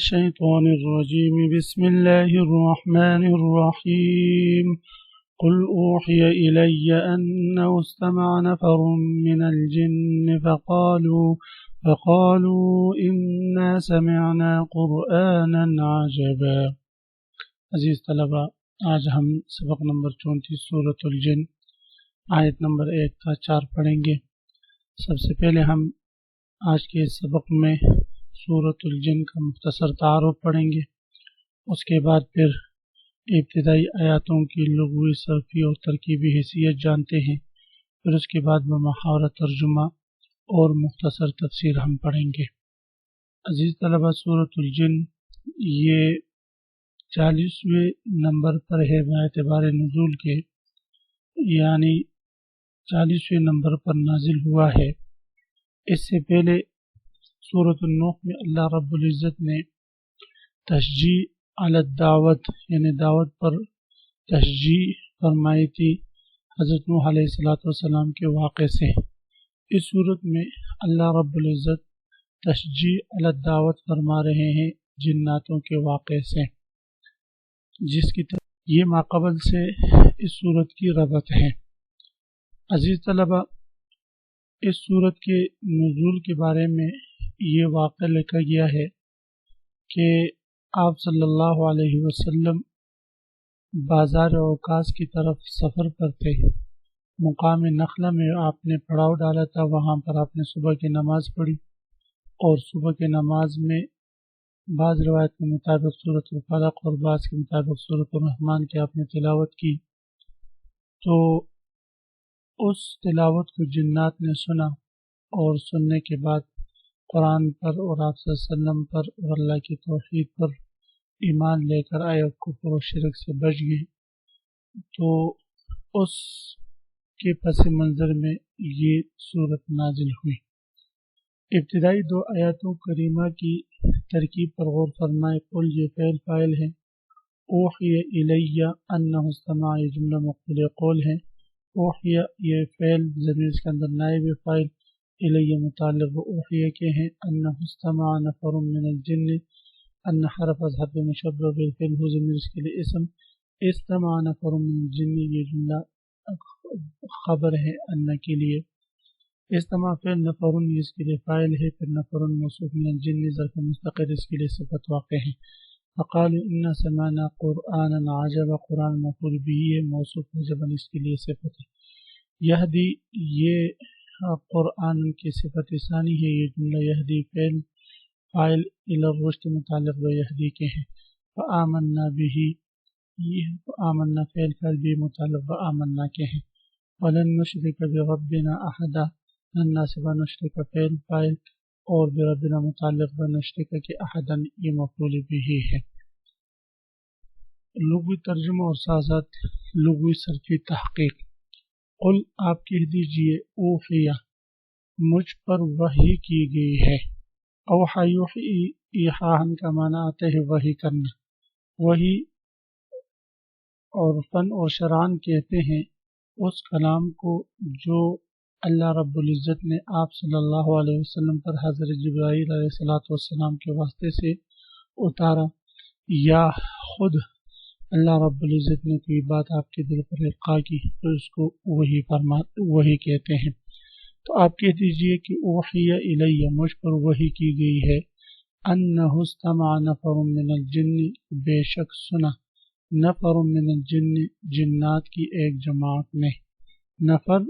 الشيطان الرجيم بسم الله الرحمن الرحيم قل أوحي إلي أنه استمع نفر من الجن فقالوا إنا سمعنا قرآنا عجبا۔ عزیز طلبہ، آج ہم سبق نمبر 34 سورۃ الجن آیت نمبر 1 تا 4 پڑھیں گے۔ سب سے پہلے ہم آج کے اس سبق میں سورۃ الجن کا مختصر تعارف پڑھیں گے، اس کے بعد پھر ابتدائی آیاتوں کی لغوی، صرفی اور ترکیبی حیثیت جانتے ہیں، پھر اس کے بعد بمحاورہ ترجمہ اور مختصر تفسیر ہم پڑھیں گے۔ عزیز طلبہ، سورۃ الجن یہ 40ویں نمبر پر ہے باعتبار نزول کے، یعنی 40ویں نمبر پر نازل ہوا ہے۔ اس سے پہلے سورۃ النوح میں اللہ رب العزت نے تشجیع علی الدعوت یعنی دعوت پر تشجیع فرمائی تھی حضرت نوح علیہ السلام کے واقعے سے۔ اس صورت میں اللہ رب العزت تشجیع علی الدعوت فرما رہے ہیں جناتوں کے واقعے سے، جس کی یہ ماقبل سے اس صورت کی ربط ہے۔ عزیز طلبہ، اس صورت کے نزول کے بارے میں یہ واقعہ لکھا گیا ہے کہ آپ صلی اللہ علیہ وسلم بازار اوقاس کی طرف سفر پر تھے۔ مقام نخلہ میں آپ نے پڑاؤ ڈالا تھا، وہاں پر آپ نے صبح کی نماز پڑھی، اور صبح کی نماز میں بعض روایت کے مطابق سورۃ الفلق اور بعض کے مطابق سورۃ الرحمن کی آپ نے تلاوت کی، تو اس تلاوت کو جنات نے سنا، اور سننے کے بعد قرآن پر اور آپ صلی اللہ علیہ وسلم پر اور اللہ کی توحید پر ایمان لے کر آئے، کفر و شرک سے بچ گئے۔ تو اس کے پس منظر میں یہ صورت نازل ہوئی۔ ابتدائی 2 آیاتوں کریمہ کی ترکیب پر غور فرمائے۔ قل یہ فعل فاعل ہے، اوحی الی انہ استمع یہ جملہ مقبول قول ہے۔ اوحی یہ فعل ضمیر اس کے اندر نائب فاعل، الی متعلق اوحی کے ہیں۔ انہ استمع نفر من الجن، ان حرف از حرف مشبہ بالفعل ہو ضمیر اس کے لیے اسم، استمع نفر من الجن یہ جملہ خبر ہے ان کے لیے۔ استماع فعل، نفر اس کے لیے فاعل ہے، پھر نفر موصوف من الجن ظرف مستقر اس کے لیے صفت واقع ہے۔ فقالوا انا سمعنا قرآنا عجبا، قرآن مفعول به ہے، موصوف عجبا اس کے لیے صفت ہے۔ یہدی یہ قرآن کی صفت ثانی ہے، یہ جملہ یہدی فعل فاعل الی الرشد متعلق و یہدی کے ہیں۔ فآمنا به یہ آمنا فعل فاعل بھی متعلق و آمنا کے ہیں۔ ولن نشرک بربنا احدا، نن ناصبہ نشرک فعل فاعل اور بربنا متعلق و نشرک کے احدا یہ مفعول بھی ہے۔ لغوی ترجمہ اور ساتھ لغوی صرفی تحقیق۔ قل آپ کہہ دیجئے، اوحیہ مجھ پر وحی کی گئی ہے۔ اوحی یوحی ایحاءً کا معنی آتا ہے وحی کرنا۔ وحی اور فن اور شرعاً کہتے ہیں اس کلام کو جو اللہ رب العزت نے آپ صلی اللہ علیہ وسلم پر حضرت جبرائیل علیہ السلام کے واسطے سے اتارا، یا خود اللہ رب العزت نے کوئی بات آپ کے دل پر القاء کی تو اس کو وحی کہتے ہیں۔ تو آپ کہہ دیجئے کہ اوحی الی مجھ پر وحی کی گئی ہے، انہ استمع نفر من الجن بے شک سنا نفر من الجن جنات کی ایک جماعت نے۔ نفر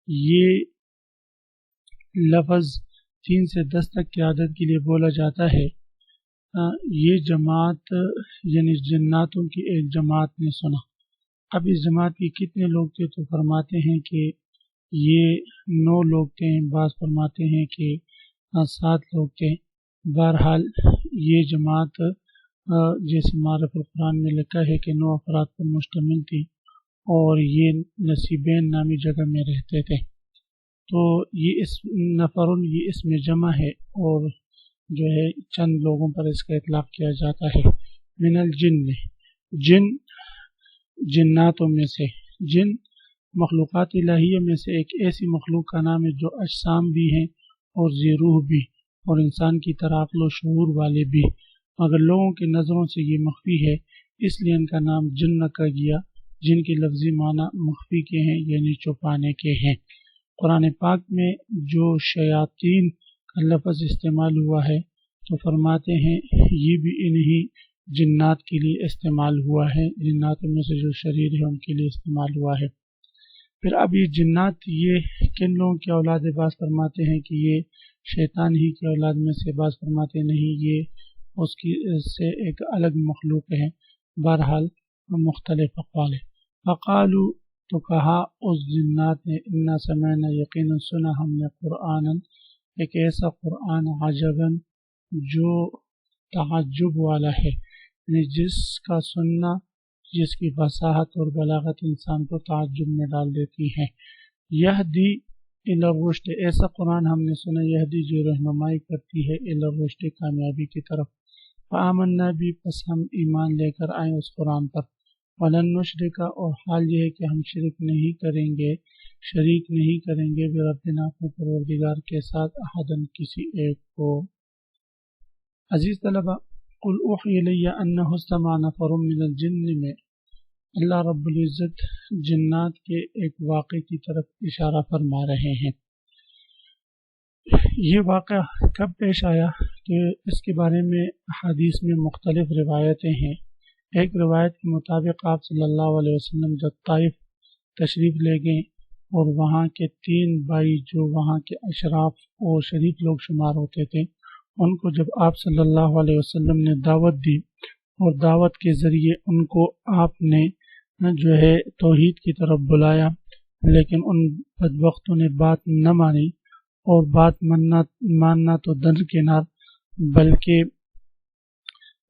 یہ لفظ 3 سے 10 تک کی عدد کے لیے بولا جاتا ہے۔ یہ جماعت یعنی جناتوں کی ایک جماعت نے سنا۔ اب اس جماعت کی کتنے لوگ تھے تو فرماتے ہیں کہ یہ 9 لوگ تھے، بعض فرماتے ہیں کہ 7 لوگ تھے۔ بہرحال یہ جماعت جیسے معرف القرآن میں لکھا ہے کہ 9 افراد پر مشتمل تھی، اور یہ نصیبین نامی جگہ میں رہتے تھے۔ تو یہ نفرن یہ اس میں جمع ہے، اور جو ہے چند لوگوں پر اس کا اطلاق کیا جاتا ہے۔ من الجن جن جناتوں میں سے، جن مخلوقات الہیہ میں سے ایک ایسی مخلوق کا نام ہے جو اجسام بھی ہیں اور ذی روح بھی، اور انسان کی طرح عقل و شعور والے بھی۔ مگر لوگوں کی نظروں سے یہ مخفی ہے، اس لیے ان کا نام جن رکھا گیا، جن کے لفظی معنی مخفی کے ہیں یعنی چھپانے کے ہیں۔ قرآن پاک میں جو شیاطین کا لفظ استعمال ہوا ہے تو فرماتے ہیں یہ بھی انہی جنات کے لیے استعمال ہوا ہے، جنات میں سے جو شریر ہے ان کے لیے استعمال ہوا ہے۔ پھر اب یہ جنات یہ کن لوگوں کی اولاد ہے؟ بعض فرماتے ہیں کہ یہ شیطان ہی کی اولاد میں سے، بعض فرماتے نہیں یہ اس کی سے ایک الگ مخلوق ہے۔ بہرحال مختلف اقوال ہے۔ فقالو تو کہا اس جنات نے انا سمعنا یقینا سنا ہم نے قرآن ایک ایسا قرآن عجباً جو تعجب والا ہے، یعنی جس کا سننا جس کی فصاحت اور بلاغت انسان کو تعجب میں ڈال دیتی ہے۔ یہدی الی الرشد ایسا قرآن ہم نے سنا یہدی جو رہنمائی کرتی ہے الی الرشد کامیابی کی طرف۔ فآمنا بھی پس ہم ایمان لے کر آئیں اس قرآن پر۔ ولن نشرک اور حال یہ ہے کہ ہم شرک نہیں کریں گے، شریک نہیں کریں گے بربنا اپنے پروردگار کے ساتھ احدن کسی ایک کو۔ عزیز طلبہ، قل اوحی الی انہ استمع نفر من الجن میں اللہ رب العزت جنات کے ایک واقعے کی طرف اشارہ فرما رہے ہیں۔ یہ واقعہ کب پیش آیا کہ اس کے بارے میں حدیث میں مختلف روایتیں ہیں۔ ایک روایت کے مطابق آپ صلی اللہ علیہ وسلم جب طائف تشریف لے گئے اور وہاں کے 3 بھائی جو وہاں کے اشراف اور شریف لوگ شمار ہوتے تھے، ان کو جب آپ صلی اللہ علیہ وسلم نے دعوت دی اور دعوت کے ذریعے ان کو آپ نے جو ہے توحید کی طرف بلایا، لیکن ان بدبختوں نے بات نہ مانی، اور بات ماننا تو درکنار بلکہ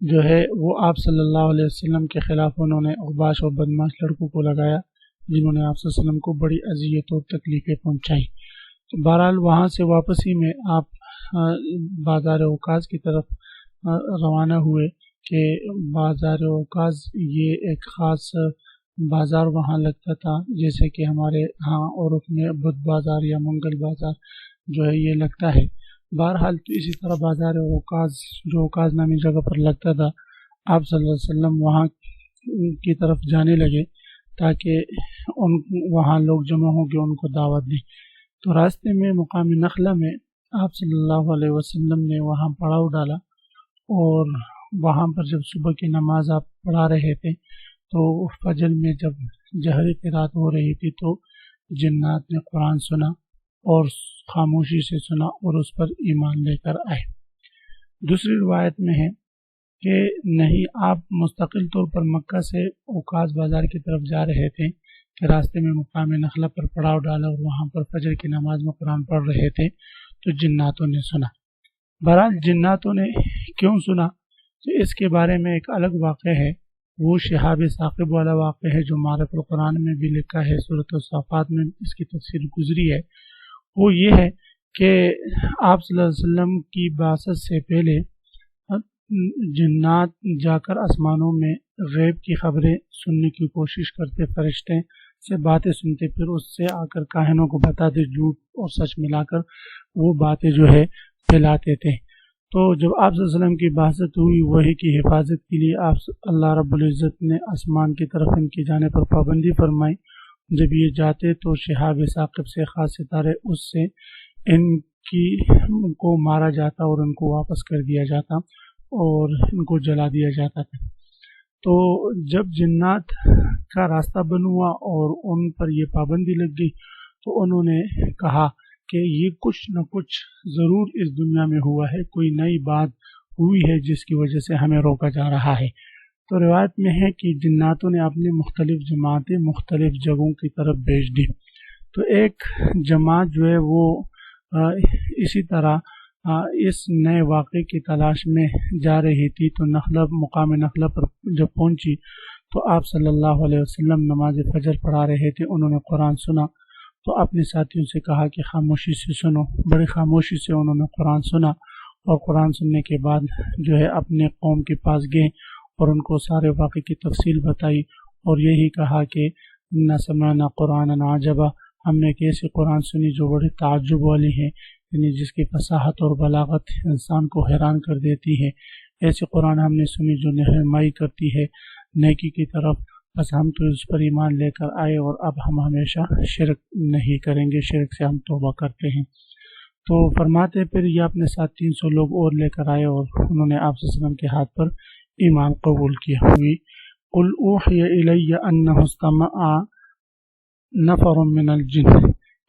جو ہے وہ آپ صلی اللہ علیہ وسلم کے خلاف انہوں نے اوباش اور بدماش لڑکوں کو لگایا جنہوں نے آپ صلی اللہ علیہ وسلم کو بڑی اذیت اور تکلیفیں پہنچائی۔ بہرحال وہاں سے واپسی میں آپ بازار اوقاز کی طرف روانہ ہوئے کہ بازار اوقاز یہ ایک خاص بازار وہاں لگتا تھا، جیسے کہ ہمارے ہاں عرف میں بدھ بازار یا منگل بازار جو ہے یہ لگتا ہے۔ بہرحال تو اسی طرح بازار اوقاز جو اوقاز نامی جگہ پر لگتا تھا، آپ صلی اللہ علیہ وسلم وہاں کی طرف جانے لگے تاکہ وہاں لوگ جمع ہو کے ان کو دعوت دیں۔ تو راستے میں مقام نخلہ میں آپ صلی اللہ علیہ وسلم نے وہاں پڑاؤ ڈالا، اور وہاں پر جب صبح کی نماز آپ پڑھا رہے تھے تو فجر میں جب جہری قرات ہو رہی تھی تو جنات نے قرآن سنا اور خاموشی سے سنا اور اس پر ایمان لے کر آئے۔ دوسری روایت میں ہے کہ نہیں، آپ مستقل طور پر مکہ سے اوقاز بازار کی طرف جا رہے تھے کہ راستے میں مقام نخلہ پر پڑاؤ ڈالا اور وہاں پر فجر کی نماز میں قرآن پڑھ رہے تھے تو جناتوں نے سنا۔ بہرحال جناتوں نے کیوں سنا تو اس کے بارے میں ایک الگ واقعہ ہے، وہ شہاب ثاقب والا واقعہ ہے جو معرف القرآن میں بھی لکھا ہے، سورۃ الصافات میں اس کی تفسیر گزری ہے۔ وہ یہ ہے کہ آپ صلی اللہ علیہ وسلم کی بعثت سے پہلے جنات جا کر آسمانوں میں غیب کی خبریں سننے کی کوشش کرتے، فرشتے سے باتیں سنتے، پھر اس سے آ کر کاہنوں کو بتاتے، جھوٹ اور سچ ملا کر وہ باتیں جو ہے پھیلاتے تھے۔ تو جب آپ صلی اللہ علیہ وسلم کی بعثت ہوئی، وحی کی حفاظت کے لیے آپ اللہ رب العزت نے آسمان کی طرف ان کی جانے پر پابندی فرمائی۔ جب یہ جاتے تو شہاب ثاقب سے خاص ستارے اس سے ان کو مارا جاتا اور ان کو واپس کر دیا جاتا اور ان کو جلا دیا جاتا تھا۔ تو جب جنات کا راستہ بن ہوا اور ان پر یہ پابندی لگ گئی تو انہوں نے کہا کہ یہ کچھ نہ کچھ ضرور اس دنیا میں ہوا ہے، کوئی نئی بات ہوئی ہے جس کی وجہ سے ہمیں روکا جا رہا ہے۔ تو روایت میں ہے کہ جناتوں نے اپنی مختلف جماعتیں مختلف جگہوں کی طرف بھیج دی۔ تو ایک جماعت جو ہے وہ اسی طرح اس نئے واقعے کی تلاش میں جا رہی تھی، تو مقام نخلہ پر جب پہنچی تو آپ صلی اللہ علیہ وسلم نماز فجر پڑھا رہے تھے، انہوں نے قرآن سنا تو اپنے ساتھیوں سے کہا کہ خاموشی سے سنو۔ بڑی خاموشی سے انہوں نے قرآن سنا، اور قرآن سننے کے بعد جو ہے اپنے قوم کے پاس گئے اور ان کو سارے واقعے کی تفصیل بتائی اور یہی کہا کہ نہ سمعنا قرآن عجبا، ہم نے ایک ایسی قرآن سنی جو بڑی تعجب والی ہے، یعنی جس کی فصاحت اور بلاغت انسان کو حیران کر دیتی ہے۔ ایسی قرآن ہم نے سنی جو رہنمائی کرتی ہے نیکی کی طرف، بس ہم تو اس پر ایمان لے کر آئے اور اب ہم ہمیشہ شرک نہیں کریں گے، شرک سے ہم توبہ کرتے ہیں۔ تو فرماتے پھر یہ اپنے ساتھ 300 لوگ اور لے کر آئے اور انہوں نے آپ صلی اللہ علیہ وسلم کے ہاتھ پر ایمان قبول کیا ہوئی۔ قل اوحی الی انہ استمع نفر من الجن،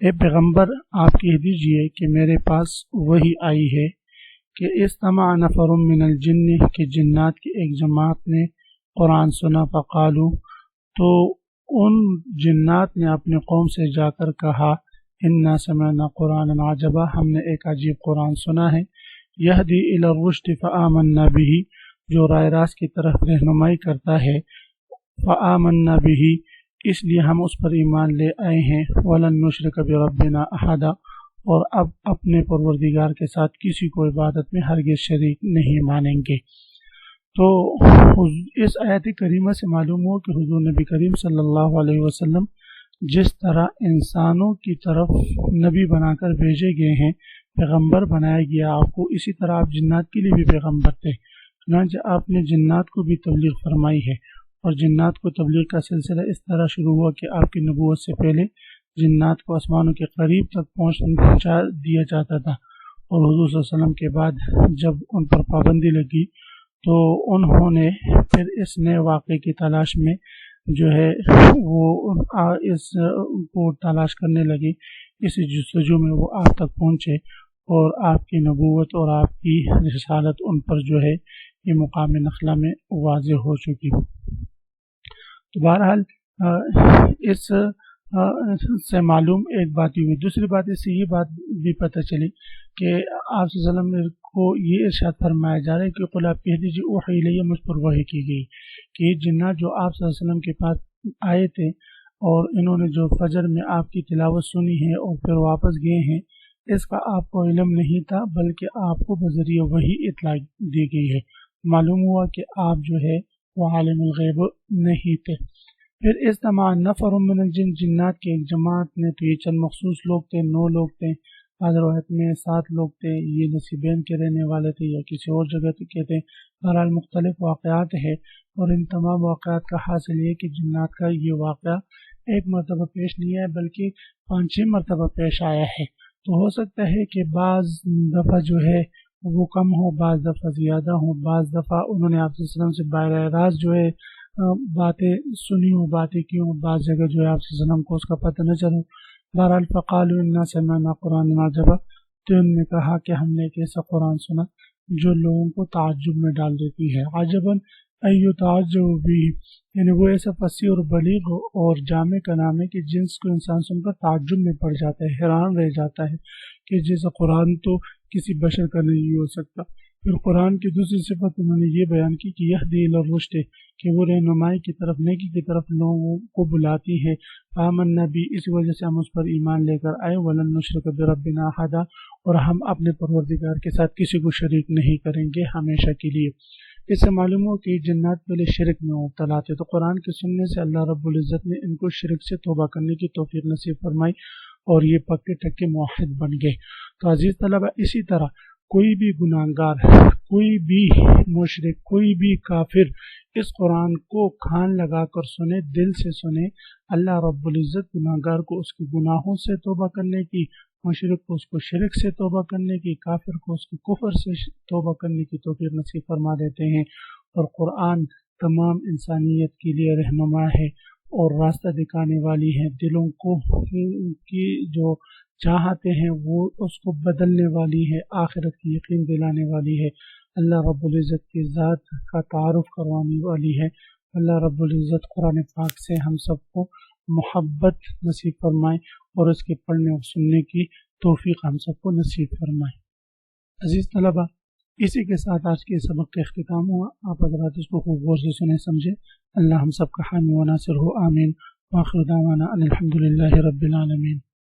اے پیغمبر آپ کہہ دیجئے کہ میرے پاس وحی آئی ہے کہ استمع نفر من الجن، کہ جنات کی ایک جماعت نے قرآن سنا، فقالو، تو ان جنات نے اپنے قوم سے جا کر کہا، انا سمعنا قرآنا عجبا، ہم نے ایک عجیب قرآن سنا ہے، یہدی الی الرشد فآمنا بہ، جو رائے راست کی طرف رہنمائی کرتا ہے، فآمنا بہ، اس لیے ہم اس پر ایمان لے آئے ہیں، ولن نشرک بربنا احدا، اور اب اپنے پروردگار کے ساتھ کسی کو عبادت میں ہرگز شریک نہیں مانیں گے۔ تو اس آیت کریمہ سے معلوم ہو کہ حضور نبی کریم صلی اللہ علیہ وسلم جس طرح انسانوں کی طرف نبی بنا کر بھیجے گئے ہیں، پیغمبر بنایا گیا آپ کو، اسی طرح آپ جنات کے لیے بھی پیغمبر تھے، چنانچہ آپ نے جنات کو بھی تبلیغ فرمائی ہے، اور جنات کو تبلیغ کا سلسلہ اس طرح شروع ہوا کہ آپ کی نبوت سے پہلے جنات کو آسمانوں کے قریب تک پہنچا دیا جاتا تھا، اور حضور صلی اللہ علیہ وسلم کے بعد جب ان پر پابندی لگی تو انہوں نے پھر اس نئے واقعے کی تلاش میں جو ہے وہ اس کو تلاش کرنے لگے، اس جستجو میں وہ آپ تک پہنچے، اور آپ کی نبوت اور آپ کی رسالت ان پر جو ہے یہ مقام نخلا میں واضح ہو چکی۔ تو بہرحال اس سے معلوم ایک بات ہوئی۔ دوسری بات اس سے یہ بات بھی پتہ چلی کہ آپ صلی اللہ علیہ وسلم کو یہ ارشاد فرمایا جا رہا ہے کہ قل آپ کہہ دیجیے اوحی الی، مجھ پر وحی کی گئی کہ یہ جنات جو آپ صلی اللہ علیہ وسلم کے پاس آئے تھے اور انہوں نے جو فجر میں آپ کی تلاوت سنی ہے اور پھر واپس گئے ہیں، اس کا آپ کو علم نہیں تھا، بلکہ آپ کو بذریعہ وحی اطلاع دی گئی ہے۔ معلوم ہوا کہ آپ جو ہے وہ عالم الغیب نہیں تھے۔ پھر استمع نفر من الجن، جنات کی ایک جماعت نے، تو یہ چند مخصوص لوگ تھے، 9 لوگ تھے، بعض روایت میں 7 لوگ تھے، یہ نصیبین کے رہنے والے تھے یا کسی اور جگہ کے تھے، بہرحال مختلف واقعات ہیں، اور ان تمام واقعات کا حاصل یہ کہ جنات کا یہ واقعہ ایک مرتبہ پیش نہیں آیا بلکہ 5-6 مرتبہ پیش آیا ہے۔ تو ہو سکتا ہے کہ بعض دفعہ جو ہے وہ کم ہو، بعض دفعہ زیادہ ہو، بعض دفعہ انہوں نے آپ صلی اللہ علیہ وسلم سے براہ راست جو ہے باتیں سنی ہوں، باتیں کی ہوں، بعض جگہ جو ہے آپ صلی اللہ علیہ وسلم کو اس کا پتہ نہ چلے۔ بہرحال فقالوا انا سمعنا قرآنا عجبا، تو انہوں نے کہا کہ ہم نے ایک ایسا قرآن سنا جو لوگوں کو تعجب میں ڈال دیتی ہے۔ عجباً ایو تعجب بھی، یعنی وہ ایسا فصیح اور بلیغ اور جامع کا نام ہے کہ جنس کو انسان سن کر تعجب میں پڑ جاتا ہے، حیران رہ جاتا ہے کہ جیسا قرآن تو کسی بشر کا نہیں ہو سکتا۔ پھر قرآن کی دوسری صفت انہوں نے یہ بیان کی کہ یہدی الی الرشد، کہ وہ رہنمائی کی طرف، نیکی کی طرف لوگوں کو بلاتی ہے۔ آمنا بھی، اس وجہ سے ہم اس پر ایمان لے کر آئے، ولن نشرک بربنا احدا، اور ہم اپنے پروردگار کے ساتھ کسی کو شریک نہیں کریں گے ہمیشہ کے لیے۔ اس سے معلوم ہو کہ جنات پہلے شرک میں مبتلا تھے، تو قرآن کے سننے سے اللہ رب العزت نے ان کو شرک سے توبہ کرنے کی توفیق نصیب فرمائی اور یہ پکے ٹکے موحد بن گئے۔ تو عزیز طلبہ، اسی طرح کوئی بھی گناہگار، کوئی بھی مشرک، کوئی بھی کافر اس قرآن کو کان لگا کر سنے، دل سے سنے، اللہ رب العزت گناہگار کو اس کے گناہوں سے توبہ کرنے کی، مشرک کو اس کو شرک سے توبہ کرنے کی، کافر کو اس کے کفر سے توبہ کرنے کی توفیق نصیب فرما دیتے ہیں۔ اور قرآن تمام انسانیت کے لیے رہنما ہے اور راستہ دکھانے والی ہے، دلوں کو کی جو چاہتے ہیں وہ اس کو بدلنے والی ہے، آخرت کی یقین دلانے والی ہے، اللہ رب العزت کی ذات کا تعارف کروانے والی ہے۔ اللہ رب العزت قرآن پاک سے ہم سب کو محبت نصیب فرمائے اور اس کے پڑھنے اور سننے کی توفیق ہم سب کو نصیب فرمائے۔ عزیز طلبہ، اسی کے ساتھ آج کے سبق کا اختتام ہوا۔ آپ حضرات اس کو خوب غور سے سنیں سمجھیں۔ اللہ ہم سب کا حامی و ناصر ہو، آمین۔ وآخر دعوانا ان الحمد للہ رب العالمین۔